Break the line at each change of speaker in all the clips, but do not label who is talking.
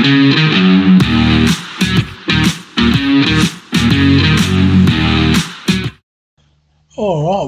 Alright,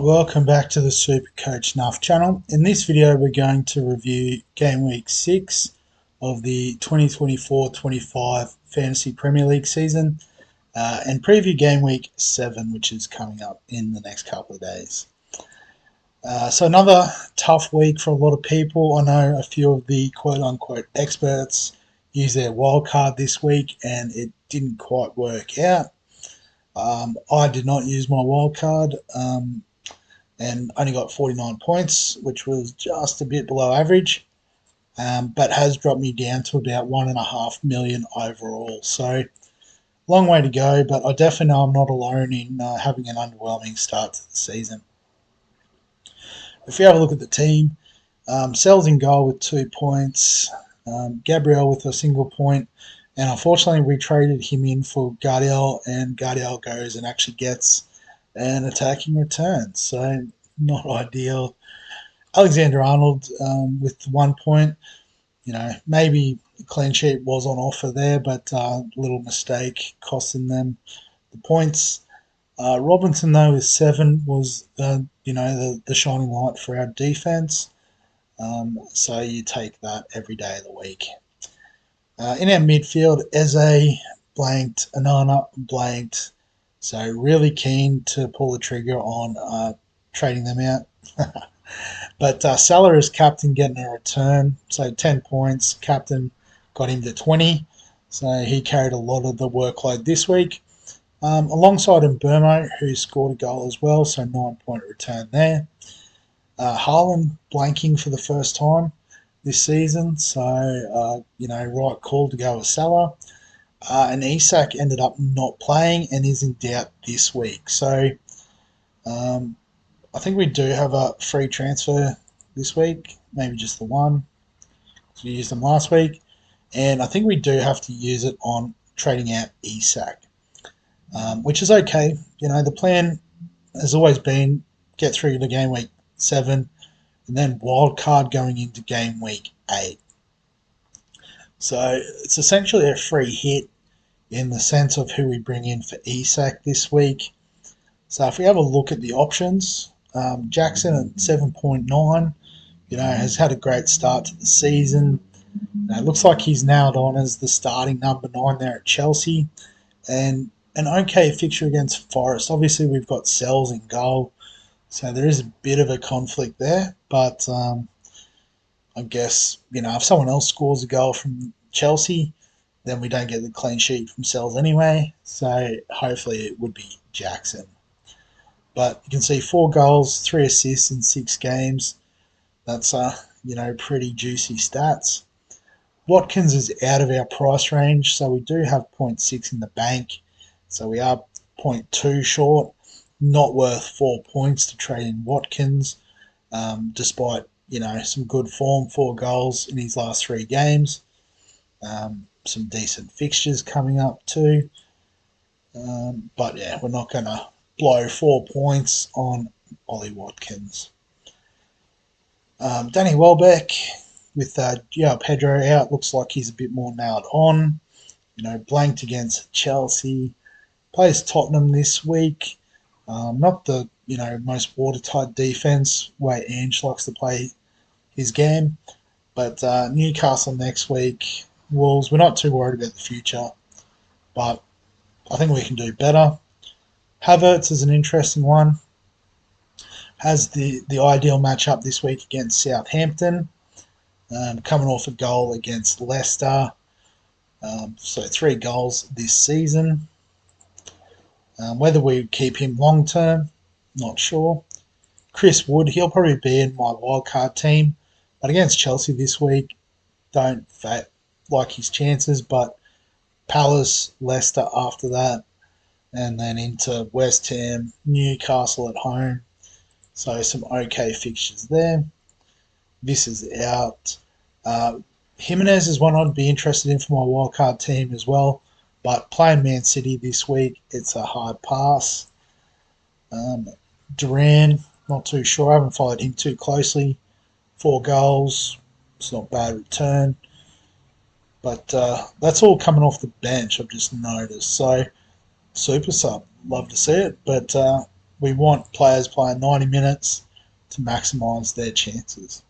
welcome back to the Super Coach Nuff channel. In this video we're going to review Game Week 6 of the 2024-25 Fantasy Premier League season and preview Game Week 7, which is coming up in the next couple of days. So another tough week for a lot of people. I know a few of the quote-unquote experts used their wildcard this week and it didn't quite work out. I did not use my wildcard and only got 49 points, which was just a bit below average, but has dropped me down to about 1.5 million overall. So long way to go, but I definitely know I'm not alone in having an underwhelming start to the season. If we have a look at the team, Sells in goal with 2 points, Gabriel with a single point, and unfortunately we traded him in for Guardiol, and Guardiol goes and actually gets an attacking return, so not ideal. Alexander-Arnold with 1 point, maybe a clean sheet was on offer there, but a little mistake costing them the points. Robinson though with 7 was the shining light for our defense, so you take that every day of the week. In our midfield, Eze blanked, Anana blanked, so really keen to pull the trigger on trading them out. But Salah is captain getting a return, so 10 points. Captain got him to 20, so he carried a lot of the workload this week. Alongside Burmo, who scored a goal as well, so 9-point return there. Haaland blanking for the first time this season, so right call to go with Salah. And Isak ended up not playing and is in doubt this week. So I think we do have a free transfer this week, maybe just the one. We used them last week, and I think we do have to use it on trading out Isak, which is okay. The plan has always been get through to game week 7 and then wild card going into game week 8. So it's essentially a free hit in the sense of who we bring in for Isak this week. So if we have a look at the options, Jackson at 7.9, has had a great start to the season. It looks like he's nailed on as the starting number 9 there at Chelsea, and an okay fixture against Forest. Obviously we've got Sells in goal, so there is a bit of a conflict there, but I guess, if someone else scores a goal from Chelsea, then we don't get the clean sheet from Sells anyway, so hopefully it would be Jackson. But you can see 4 goals, 3 assists in 6 games. That's, pretty juicy stats. Watkins is out of our price range, so we do have 0.6 in the bank, so we are 0.2 short. Not worth 4 points to trade in Watkins, despite, some good form, 4 goals in his last 3 games. Some decent fixtures coming up too. But yeah, we're not going to blow 4 points on Ollie Watkins. Danny Welbeck with Pedro out, looks like he's a bit more nailed on. Blanked against Chelsea. Plays Tottenham this week. Not the most watertight defence way Ange likes to play his game, but Newcastle next week. Wolves, we're not too worried about the future, but I think we can do better. Havertz is an interesting one. Has the ideal matchup this week against Southampton, coming off a goal against Leicester. So 3 goals this season. Whether we keep him long term, not sure. Chris Wood, he'll probably be in my wildcard team, but against Chelsea this week, don't like his chances, but Palace, Leicester after that, and then into West Ham, Newcastle at home. So some okay fixtures there. This is out. Jimenez is one I'd be interested in for my wildcard team as well, but playing Man City this week, it's a hard pass. Duran, not too sure. I haven't followed him too closely. 4 goals. It's not bad return. But that's all coming off the bench, I've just noticed. So, super sub, love to see it. But we want players playing 90 minutes to maximise their chances.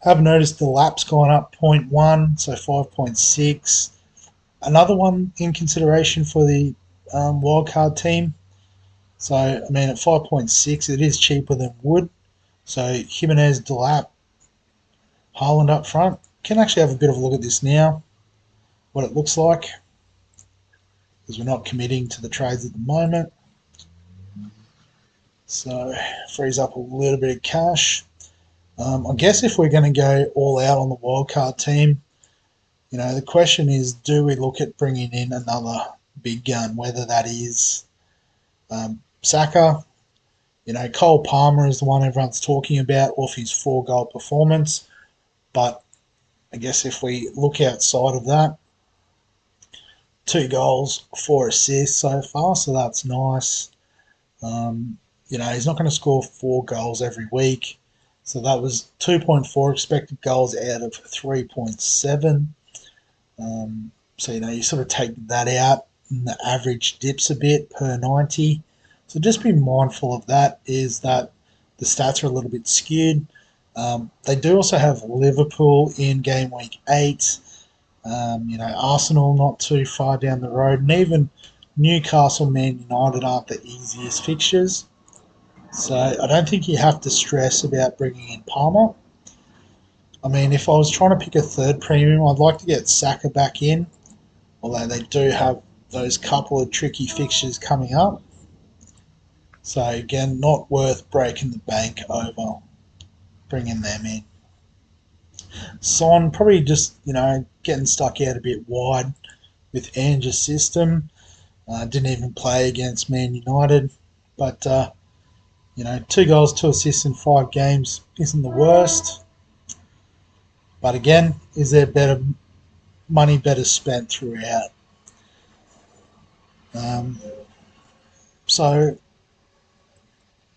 Have noticed the lap's gone up 0.1, so 5.6. Another one in consideration for the wildcard team. So, I mean, at 5.6, it is cheaper than Wood. So, Jimenez, Delap, Haaland up front. Can actually have a bit of a look at this now, what it looks like, because we're not committing to the trades at the moment. So, frees up a little bit of cash. I guess if we're going to go all out on the wildcard team, the question is, do we look at bringing in another big gun, whether that is Saka? Cole Palmer is the one everyone's talking about off his 4-goal performance. But I guess if we look outside of that, 2 goals, 4 assists so far, so that's nice. He's not going to score 4 goals every week. So that was 2.4 expected goals out of 3.7. So, you sort of take that out and the average dips a bit per 90. So just be mindful of that, is that the stats are a little bit skewed. They do also have Liverpool in game week 8. Arsenal not too far down the road. And even Newcastle, Man United aren't the easiest fixtures. So I don't think you have to stress about bringing in Palmer. I mean, if I was trying to pick a third premium, I'd like to get Saka back in, although they do have those couple of tricky fixtures coming up. So again, not worth breaking the bank over bringing them in. Son probably just, getting stuck out a bit wide with Ange's system. Didn't even play against Man United. But, 2 goals, 2 assists in 5 games isn't the worst. But again, is there better money better spent throughout? So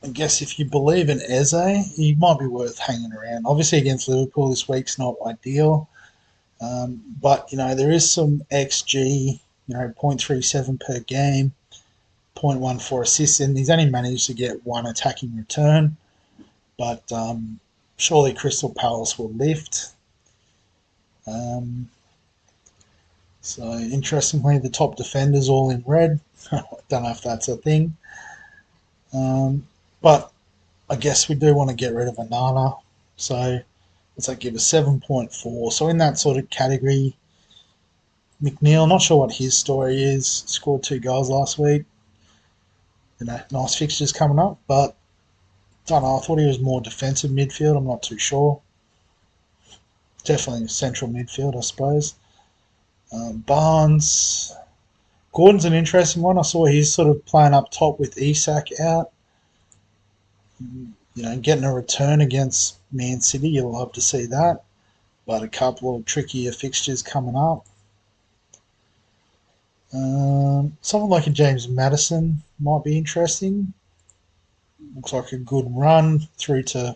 I guess if you believe in Eze, he might be worth hanging around. Obviously against Liverpool this week's not ideal. But, there is some XG, 0.37 per game, 0.14 assists, and he's only managed to get 1 attacking return. But surely Crystal Palace will lift. So interestingly, the top defenders all in red. Don't know if that's a thing. But I guess we do want to get rid of Anana. So let's give us 7.4. So in that sort of category, McNeil, not sure what his story is. Scored 2 goals last week. Nice fixtures coming up, but don't know. I thought he was more defensive midfield. I'm not too sure. Definitely central midfield, I suppose. Barnes. Gordon's an interesting one. I saw he's sort of playing up top with Isak out. Getting a return against Man City, you'll love to see that. But a couple of trickier fixtures coming up. Someone like a James Maddison might be interesting. Looks like a good run through to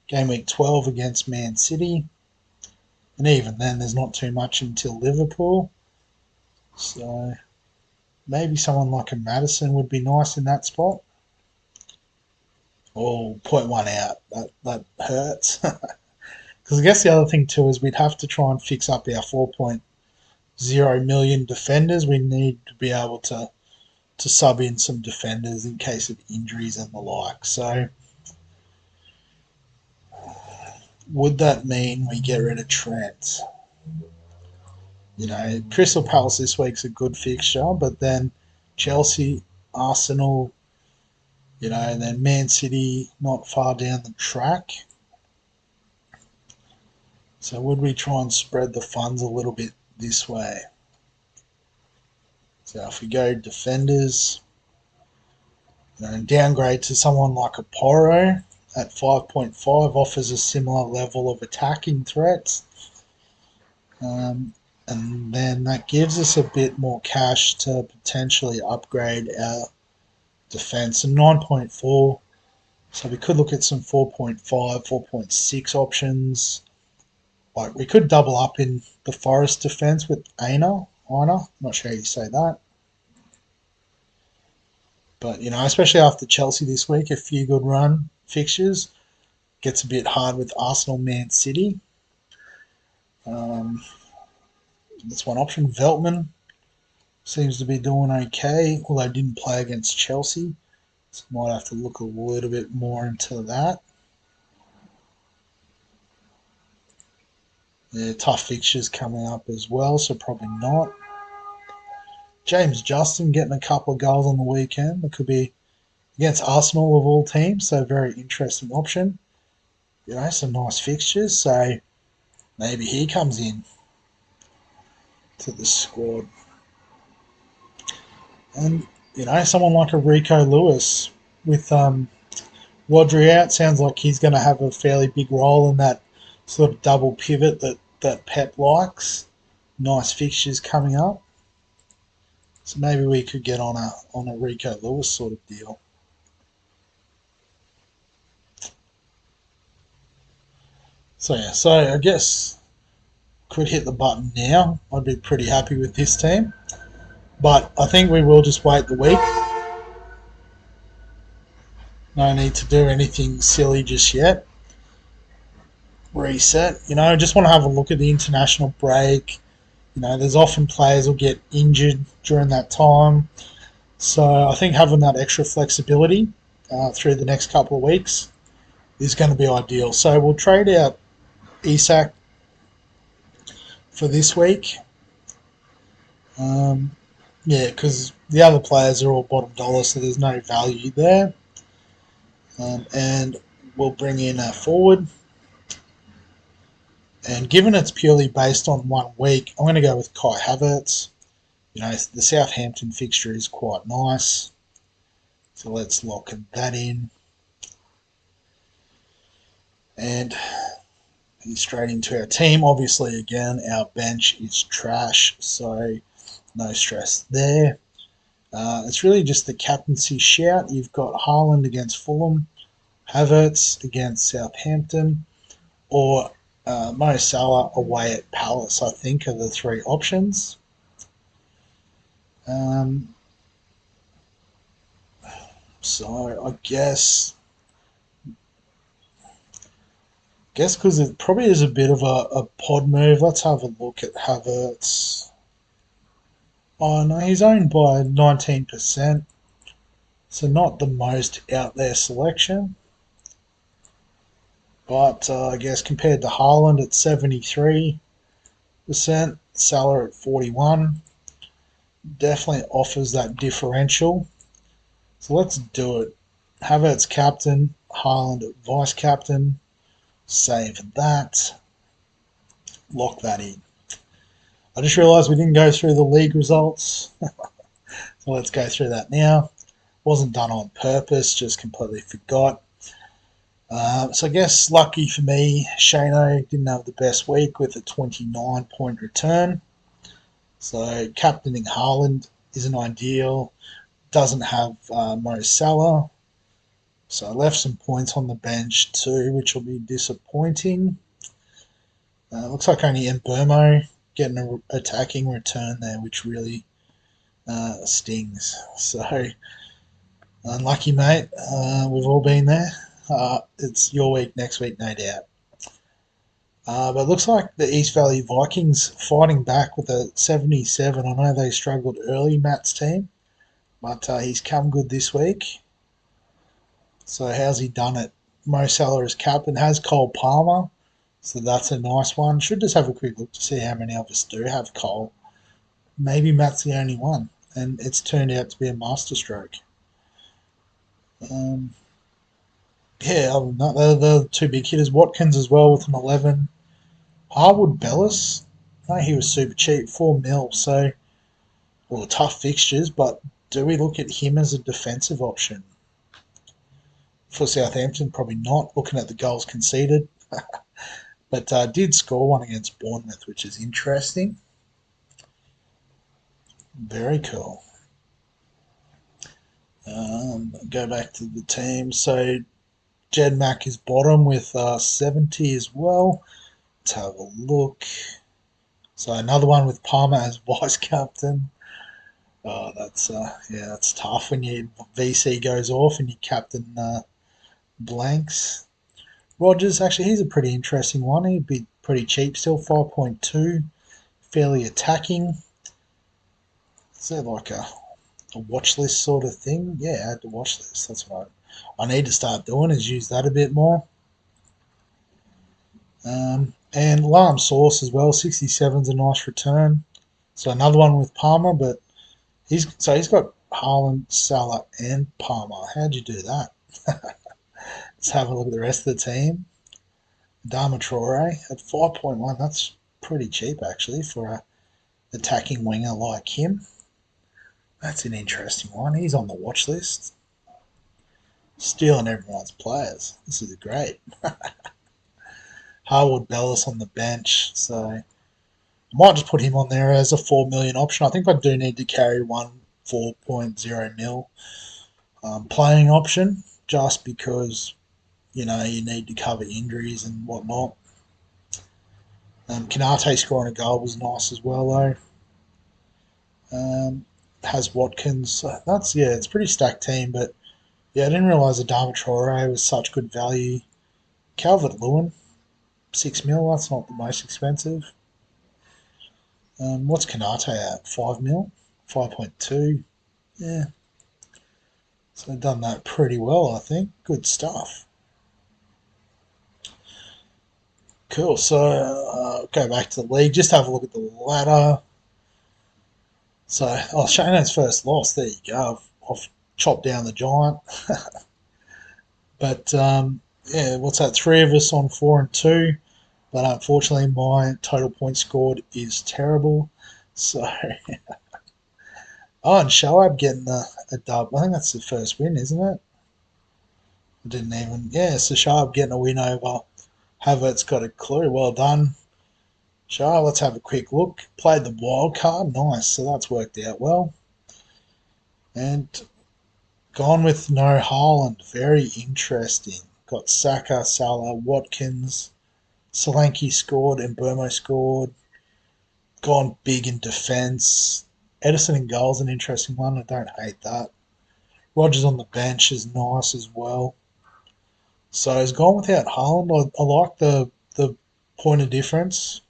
game week 12 against Man City. And even then, there's not too much until Liverpool. So maybe someone like a Maddison would be nice in that spot. Oh, 0.1 out. That hurts. Because I guess the other thing too is we'd have to try and fix up our 4.0 million defenders. We need to be able to sub in some defenders in case of injuries and the like. So would that mean we get rid of Trent? Crystal Palace this week's a good fixture, but then Chelsea, Arsenal, and then Man City not far down the track. So would we try and spread the funds a little bit this way? So if we go defenders, and downgrade to someone like a Porro at 5.5 offers a similar level of attacking threats. And then that gives us a bit more cash to potentially upgrade our defense. And 9.4, so we could look at some 4.5, 4.6 options. Like, we could double up in the Forest defence with Aina. Not sure how you say that. But, especially after Chelsea this week, a few good run fixtures. Gets a bit hard with Arsenal, Man City. That's one option. Veltman seems to be doing okay, although didn't play against Chelsea. So might have to look a little bit more into that. Yeah, tough fixtures coming up as well, so probably not. James Justin getting a couple of goals on the weekend. That could be against Arsenal of all teams, so very interesting option. Some nice fixtures, so maybe he comes in to the squad. And, someone like a Rico Lewis with Rodri out, sounds like he's going to have a fairly big role in that sort of double pivot that Pep likes. Nice fixtures coming up. So maybe we could get on a Rico Lewis sort of deal. So yeah, so I guess could hit the button now. I'd be pretty happy with this team. But I think we will just wait the week. No need to do anything silly just yet. Reset. I just want to have a look at the international break. There's often players will get injured during that time. So I think having that extra flexibility through the next couple of weeks is going to be ideal. So we'll trade out Isak for this week. Yeah, because the other players are all bottom dollar, so there's no value there. And we'll bring in a forward. And given it's purely based on 1 week, I'm going to go with Kai Havertz. The Southampton fixture is quite nice. So let's lock that in. And straight into our team. Obviously, again, our bench is trash, so no stress there. It's really just the captaincy shout. You've got Haaland against Fulham, Havertz against Southampton, or Mo Salah away at Palace, I think, are the 3 options. So I guess because it probably is a bit of a pod move. Let's have a look at Havertz. Oh no, he's owned by 19%. So not the most out there selection. But I guess compared to Haaland at 73%, Salah at 41%, definitely offers that differential. So let's do it. Havertz captain, Haaland vice captain. Save that. Lock that in. I just realised we didn't go through the league results. So let's go through that now. Wasn't done on purpose, just completely forgot. So I guess lucky for me, Shano didn't have the best week with a 29-point return. So captaining Haaland isn't ideal. Doesn't have Mo Salah. So I left some points on the bench too, which will be disappointing. Looks like only Mbermo getting an attacking return there, which really stings. So unlucky, mate. We've all been there. It's your week next week, no doubt. But it looks like the East Valley Vikings fighting back with a 77. I know they struggled early, Matt's team, but he's come good this week. So how's he done it? Mo Salah is captain, has Cole Palmer, so that's a nice one. Should just have a quick look to see how many of us do have Cole. Maybe Matt's the only one, and it's turned out to be a masterstroke. Yeah, other than that, they're the 2 big hitters. Watkins as well with an 11. Harwood Bellis, no, he was super cheap, 4 mil. So, well, tough fixtures, but do we look at him as a defensive option? For Southampton, probably not, looking at the goals conceded. But did score one against Bournemouth, which is interesting. Very cool. Go back to the team. So Jed Mack is bottom with 70 as well. Let's have a look. So another one with Palmer as vice captain. Oh, that's yeah, that's tough when your VC goes off and your captain blanks. Rogers, actually, he's a pretty interesting one. He'd be pretty cheap still, 5.2, fairly attacking. Is there like a watch list sort of thing? Yeah, add the watch list. That's what I need to start doing, is use that a bit more. And Lam Sauce as well, 67's a nice return. So another one with Palmer, but he's got Haaland, Salah, and Palmer. How'd you do that? Let's have a look at the rest of the team. Dama Traore at 5.1. That's pretty cheap actually for a attacking winger like him. That's an interesting one. He's on the watch list. Stealing everyone's players. This is great. Harwood Bellis on the bench. So I might just put him on there as a 4 million option. I think I do need to carry one 4.0 mil playing option just because, you need to cover injuries and whatnot. Kanate scoring a goal was nice as well, though. Has Watkins. It's a pretty stacked team, but yeah, I didn't realise Adama Traore was such good value. Calvert Lewin, 6 mil, that's not the most expensive. What's Kanate at? 5 mil? 5.2. Yeah, so they've done that pretty well, I think. Good stuff. Cool, so go back to the league, just have a look at the ladder. So, Shana's first loss, there you go. I've chopped down the giant. But yeah, what's that? Three of us on 4 and 2. But unfortunately, my total points scored is terrible. So, and Shoaib getting a dub. I think that's the first win, isn't it? I didn't even. Yeah, so Shoaib getting a win over Havertz. Got a clue. Well done, Shoaib. Let's have a quick look. Played the wild card. Nice. So that's worked out well. And gone with no Haaland. Very interesting. Got Saka, Salah, Watkins. Solanke scored and Burmo scored. Gone big in defence. Edison in goal's an interesting one. I don't hate that. Rogers on the bench is nice as well. So he's gone without Haaland. I like the point of difference.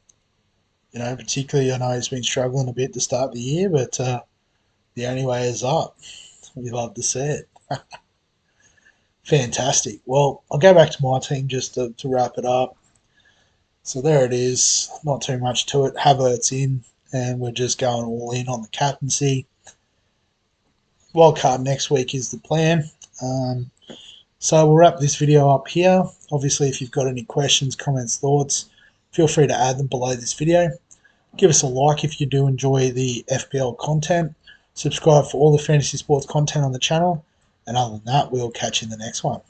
Particularly I know he's been struggling a bit to start the year, but the only way is up. We love to see it. Fantastic. Well, I'll go back to my team just to wrap it up. So there it is. Not too much to it. Havertz in, and we're just going all in on the captaincy. Wildcard next week is the plan. So we'll wrap this video up here. Obviously, if you've got any questions, comments, thoughts, feel free to add them below this video. Give us a like if you do enjoy the FPL content. Subscribe for all the fantasy sports content on the channel. And other than that, we'll catch you in the next one.